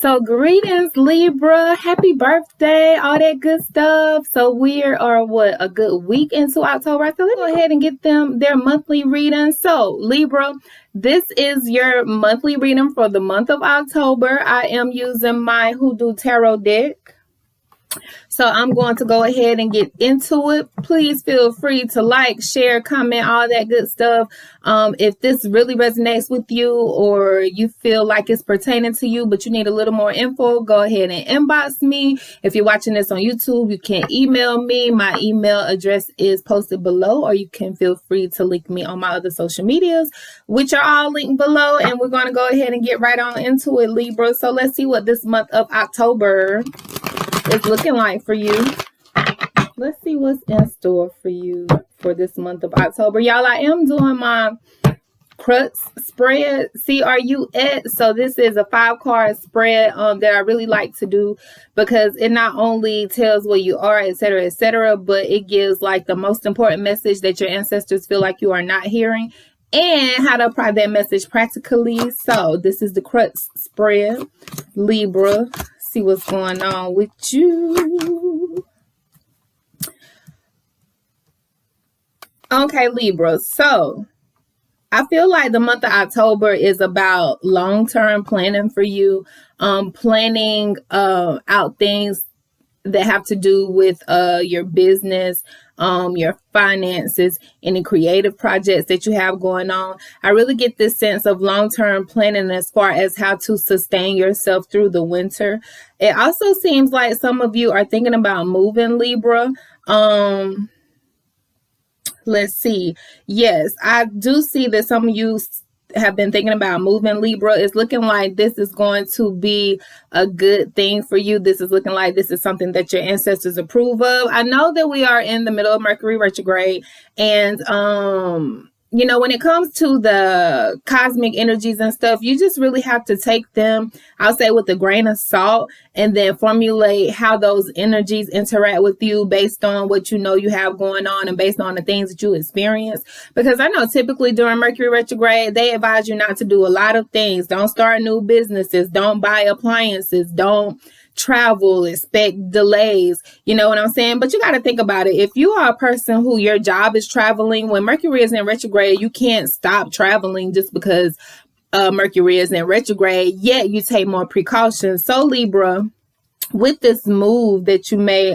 So greetings, Libra. Happy birthday, all that good stuff. So we are a good week into October. So let's go ahead and get them their monthly reading. So Libra, this is your monthly reading for the month of October. I am using my Hoodoo Tarot deck. So I'm going to go ahead and get into it. Please feel free to like, share, comment, all that good stuff. If this really resonates with you or you feel like it's pertaining to you, but you need a little more info, go ahead and inbox me. If you're watching this on YouTube, you can email me. My email address is posted below, or you can feel free to link me on my other social medias, which are all linked below. And we're going to go ahead and get right on into it, Libra. So let's see what this month of October is looking like for you. Let's see what's in store for you for this month of October. Y'all, I am doing my Crux Spread, CRUX. So this is a 5-card spread that I really like to do because it not only tells where you are, etc., but it gives like the most important message that your ancestors feel like you are not hearing and how to apply that message practically. So this is the Crux Spread, Libra. See what's going on with you. Okay, Libra. So I feel like the month of October is about long-term planning for you, planning out things that have to do with your business, your finances, any creative projects that you have going on. I really get this sense of long-term planning as far as how to sustain yourself through the winter. It also seems like some of you are thinking about moving, Libra. Let's see. Yes, I do see that some of you have been thinking about moving, Libra. It's looking like this is going to be a good thing for you. This is looking like this is something that your ancestors approve of. I know that we are in the middle of Mercury retrograde, and you know, when it comes to the cosmic energies and stuff, you just really have to take them, I'll say, with a grain of salt, and then formulate how those energies interact with you based on what you know you have going on and based on the things that you experience. Because I know typically during Mercury retrograde, they advise you not to do a lot of things. Don't start new businesses. Don't buy appliances. Don't travel, expect delays, you know what I'm saying? But you got to think about it. If you are a person who your job is traveling, when Mercury is in retrograde, you can't stop traveling just because Mercury is in retrograde, yet you take more precautions. So Libra, with this move that you may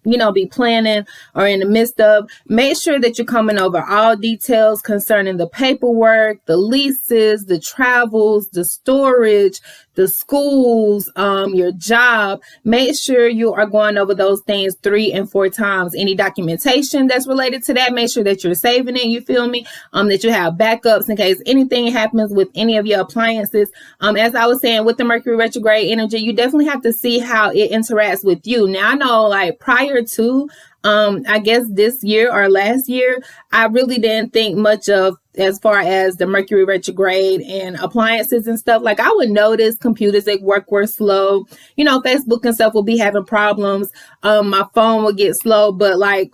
be planning or in the midst of, make sure that you're coming over all details concerning the paperwork, the leases, the travels, the storage, the schools, your job. Make sure you are going over those things 3 and 4 times. Any documentation that's related to that, make sure that you're saving it, you feel me? That you have backups in case anything happens with any of your appliances. As I was saying, with the Mercury retrograde energy, you definitely have to see how it interacts with you. Now, I know, like, prior to I guess this year or last year, I really didn't think much of as far as the Mercury retrograde and appliances and stuff. Like, I would notice computers at work were slow. You know, Facebook and stuff will be having problems. My phone would get slow, but like,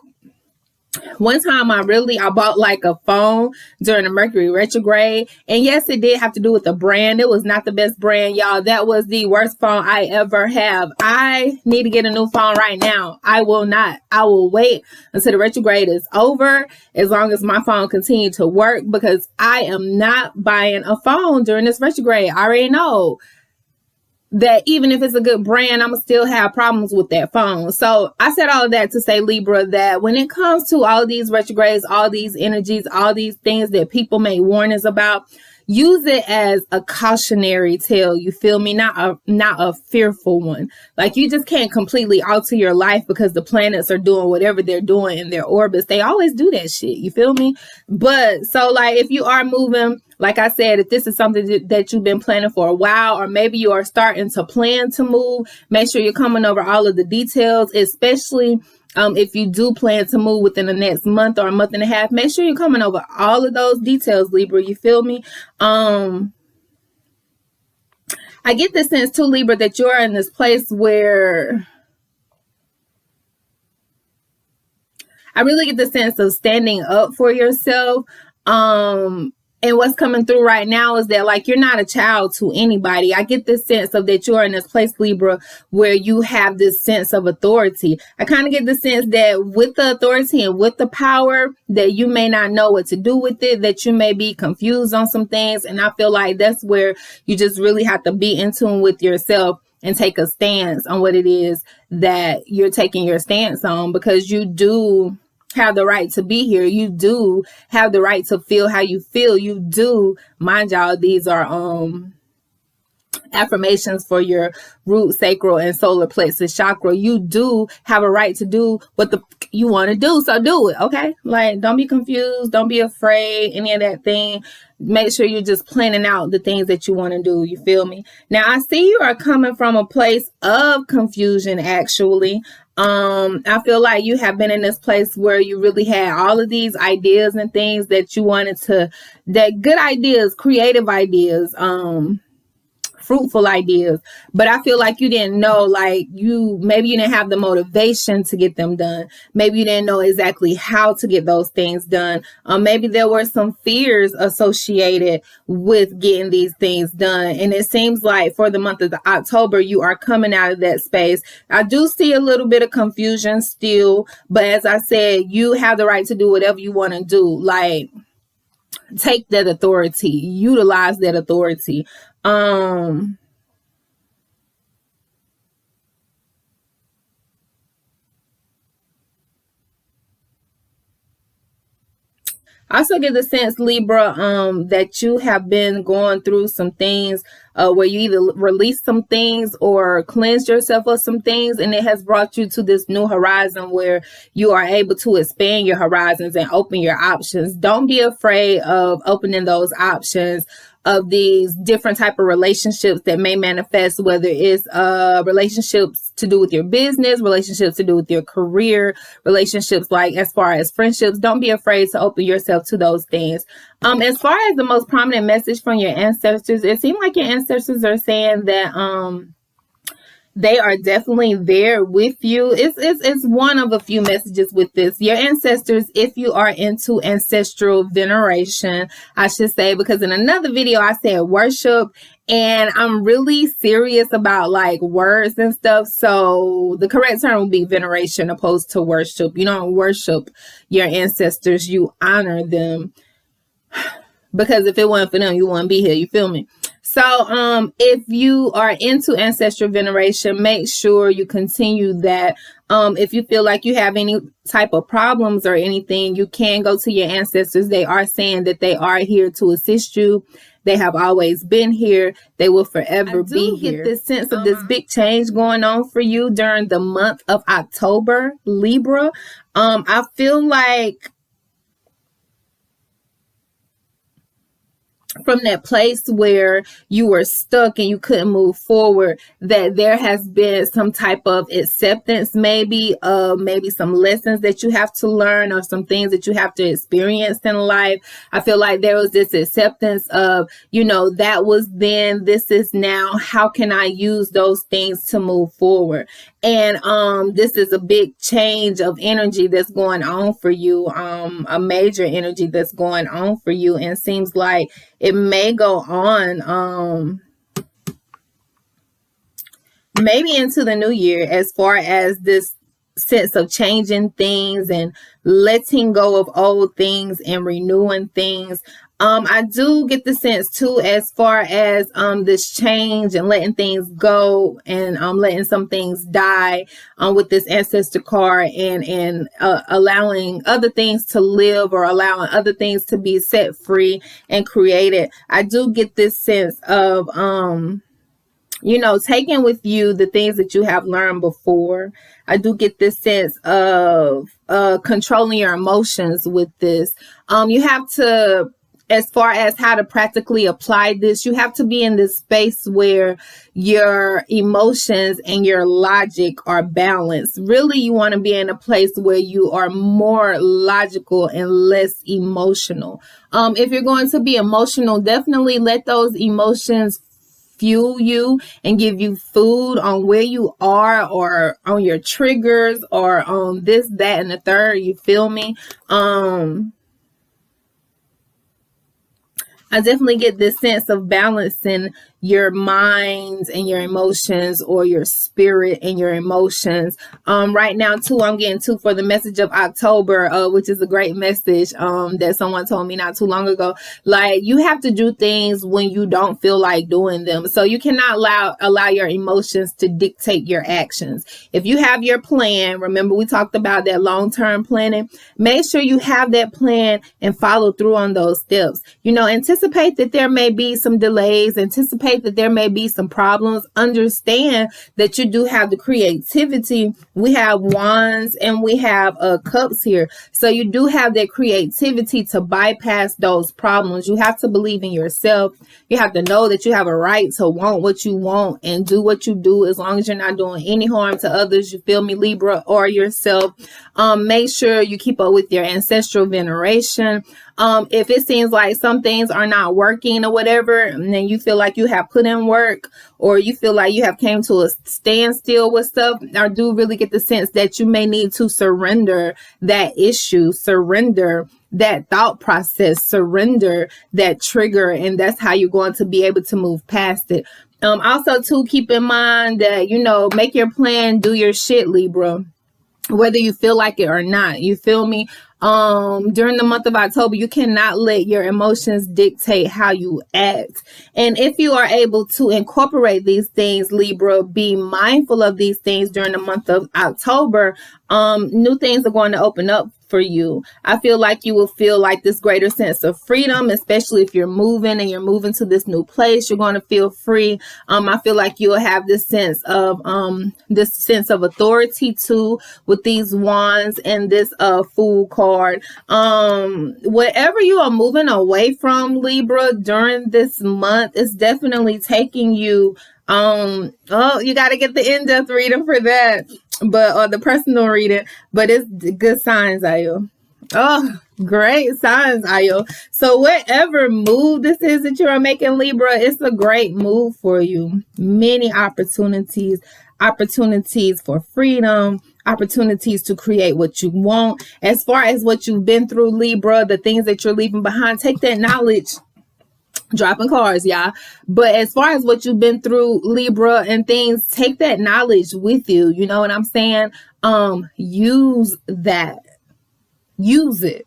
one time I bought like a phone during the Mercury retrograde, and yes, it did have to do with the brand. It was not the best brand, y'all. That was the worst phone I ever have. I need to get a new phone right now. I will wait until the retrograde is over, as long as my phone continues to work, because I am not buying a phone during this retrograde. I already know that even if it's a good brand, I'm gonna still have problems with that phone. So I said all of that to say, Libra, that when it comes to all these retrogrades, all these energies, all these things that people may warn us about, use it as a cautionary tale. You feel me? Not a fearful one. Like, you just can't completely alter your life because the planets are doing whatever they're doing in their orbits. They always do that shit. You feel me? But so, like, if you are moving, like I said, if this is something that you've been planning for a while, or maybe you are starting to plan to move, make sure you're coming over all of the details, especially if you do plan to move within the next month or a month and a half. Make sure you're coming over all of those details, Libra. You feel me? I get this sense too, Libra, that you're in this place where I really get the sense of standing up for yourself. And what's coming through right now is that, like, you're not a child to anybody. I get this sense of that you're in this place, Libra, where you have this sense of authority. I kind of get the sense that with the authority and with the power, that you may not know what to do with it, that you may be confused on some things. And I feel like that's where you just really have to be in tune with yourself and take a stance on what it is that you're taking your stance on, because you do have the right to be here. You do have the right to feel how you feel. You do, mind y'all, these are affirmations for your root, sacral, and solar plexus chakra. You do have a right to do what you want to do, so do it, okay? Like, don't be confused, don't be afraid, any of that thing. Make sure you're just planning out the things that you want to do, you feel me? Now, I see you are coming from a place of confusion, actually. I feel like you have been in this place where you really had all of these ideas and things that you wanted to, that good ideas, creative ideas, fruitful ideas, but I feel like you didn't know, like, maybe you didn't have the motivation to get them done. Maybe you didn't know exactly how to get those things done. Maybe there were some fears associated with getting these things done. And it seems like for the month of October, you are coming out of that space. I do see a little bit of confusion still, but as I said, you have the right to do whatever you want to do. Like, take that authority, utilize that authority. I also get the sense, Libra, that you have been going through some things where you either release some things or cleanse yourself of some things, and it has brought you to this new horizon where you are able to expand your horizons and open your options. Don't be afraid of opening those options of these different type of relationships that may manifest, whether it's relationships to do with your business, relationships to do with your career, relationships like as far as friendships. Don't be afraid to open yourself to those things. As far as the most prominent message from your ancestors, it seems like your ancestors are saying that they are definitely there with you. It's one of a few messages with this. Your ancestors, if you are into ancestral veneration, I should say, because in another video I said worship, and I'm really serious about like words and stuff. So the correct term would be veneration opposed to worship. You don't worship your ancestors, you honor them. Because if it wasn't for them, you wouldn't be here. You feel me? So if you are into ancestral veneration, make sure you continue that. If you feel like you have any type of problems or anything, you can go to your ancestors. They are saying that they are here to assist you. They have always been here. They will forever be here. I get this sense of this big change going on for you during the month of October, Libra. I feel like from that place where you were stuck and you couldn't move forward, that there has been some type of acceptance, maybe some lessons that you have to learn or some things that you have to experience in life. I feel like there was this acceptance of, that was then, this is now. How can I use those things to move forward? And this is a big change of energy that's going on for you, a major energy that's going on for you, and seems like it may go on maybe into the new year, as far as this sense of changing things and letting go of old things and renewing things. I do get the sense too, as far as this change and letting things go and letting some things die with this ancestor card, and allowing other things to live, or allowing other things to be set free and created. I do get this sense of taking with you the things that you have learned before. I do get this sense of controlling your emotions with this. You have to, as far as how to practically apply this, you have to be in this space where your emotions and your logic are balanced. Really, you want to be in a place where you are more logical and less emotional. If you're going to be emotional, definitely let those emotions fuel you and give you food on where you are, or on your triggers, or on this, that, and the third. You feel me? I definitely get this sense of balancing your mind and your emotions, or your spirit and your emotions. Right now too, I'm getting too for the message of October, which is a great message that someone told me not too long ago. Like, you have to do things when you don't feel like doing them. So you cannot allow your emotions to dictate your actions. If you have your plan, remember we talked about that long-term planning, make sure you have that plan and follow through on those steps. Anticipate that there may be some delays, anticipate that there may be some problems. Understand that you do have the creativity. We have wands and we have cups here. So you do have that creativity to bypass those problems. You have to believe in yourself. You have to know that you have a right to want what you want and do what you do, as long as you're not doing any harm to others. You feel me, Libra, or yourself. Make sure you keep up with your ancestral veneration. If it seems like some things are not working or whatever, and then you feel like you have put in work, or you feel like you have came to a standstill with stuff, I do really get the sense that you may need to surrender that issue, surrender that thought process, surrender that trigger, and that's how you're going to be able to move past it. Also, too, keep in mind that, make your plan, do your shit, Libra, whether you feel like it or not. You feel me? During the month of October, you cannot let your emotions dictate how you act. And if you are able to incorporate these things, Libra, be mindful of these things during the month of October, new things are going to open up for you. I feel like you will feel like this greater sense of freedom, especially if you're moving and you're moving to this new place. You're going to feel free. I feel like you'll have this sense of authority too, with these wands and this Fool card. Whatever you are moving away from, Libra, during this month, is definitely taking you you got to get the in-depth reading for that, or the personal reading, but it's good signs, Ayo. Oh, great signs, Ayo. So whatever move this is that you are making, Libra, it's a great move for you. Many opportunities for freedom, opportunities to create what you want. As far as what you've been through, Libra, the things that you're leaving behind, take that knowledge. Dropping cards, y'all. But as far as what you've been through, Libra, and things, take that knowledge with you. You know what I'm saying? Use that. Use it.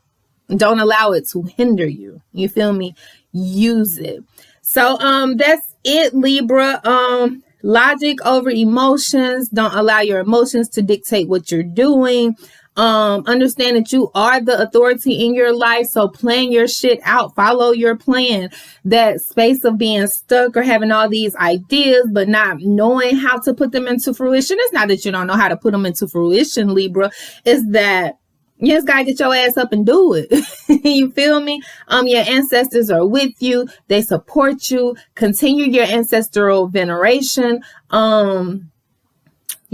Don't allow it to hinder you. You feel me? Use it. So that's it, Libra. Logic over emotions. Don't allow your emotions to dictate what you're doing. Understand that you are the authority in your life. So plan your shit out. Follow your plan. That space of being stuck or having all these ideas, but not knowing how to put them into fruition. It's not that you don't know how to put them into fruition, Libra. It's that you just gotta get your ass up and do it. You feel me? Your ancestors are with you. They support you. Continue your ancestral veneration.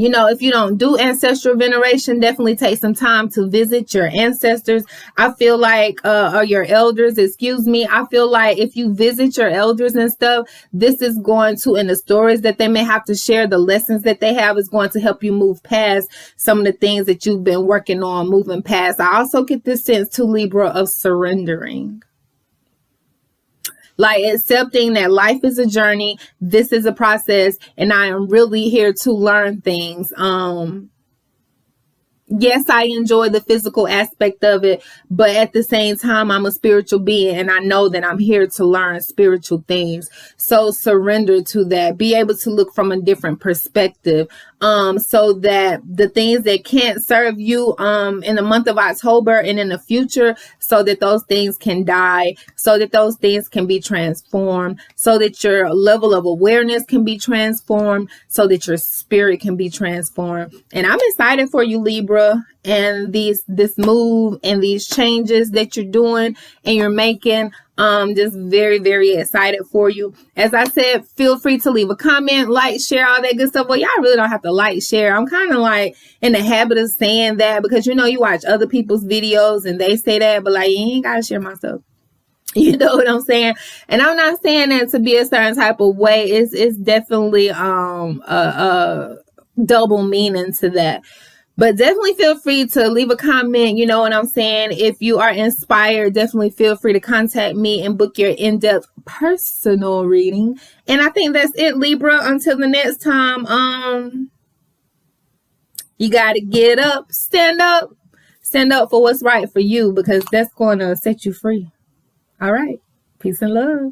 If you don't do ancestral veneration, definitely take some time to visit your ancestors. I feel like, or your elders, excuse me. I feel like if you visit your elders and stuff, this is going to, in the stories that they may have to share, the lessons that they have, is going to help you move past some of the things that you've been working on, moving past. I also get this sense to, Libra, of surrendering. Like accepting that life is a journey. This is a process, and I am really here to learn things. Yes, I enjoy the physical aspect of it, but at the same time, I'm a spiritual being, and I know that I'm here to learn spiritual things. So surrender to that. Be able to look from a different perspective, so that the things that can't serve you in the month of October and in the future, so that those things can die, so that those things can be transformed, so that your level of awareness can be transformed, so that your spirit can be transformed. And I'm excited for you, Libra, and this move and these changes that you're doing and you're making. Just very, very excited for you. As I said, feel free to leave a comment, like, share, all that good stuff. Well, y'all really don't have to like, share. I'm kind of like in the habit of saying that because, you watch other people's videos and they say that, but like, you ain't got to share my stuff. You know what I'm saying? And I'm not saying that to be a certain type of way. It's definitely a double meaning to that. But definitely feel free to leave a comment. You know what I'm saying? If you are inspired, definitely feel free to contact me and book your in-depth personal reading. And I think that's it, Libra. Until the next time, you got to get up, stand up for what's right for you, because that's going to set you free. All right. Peace and love.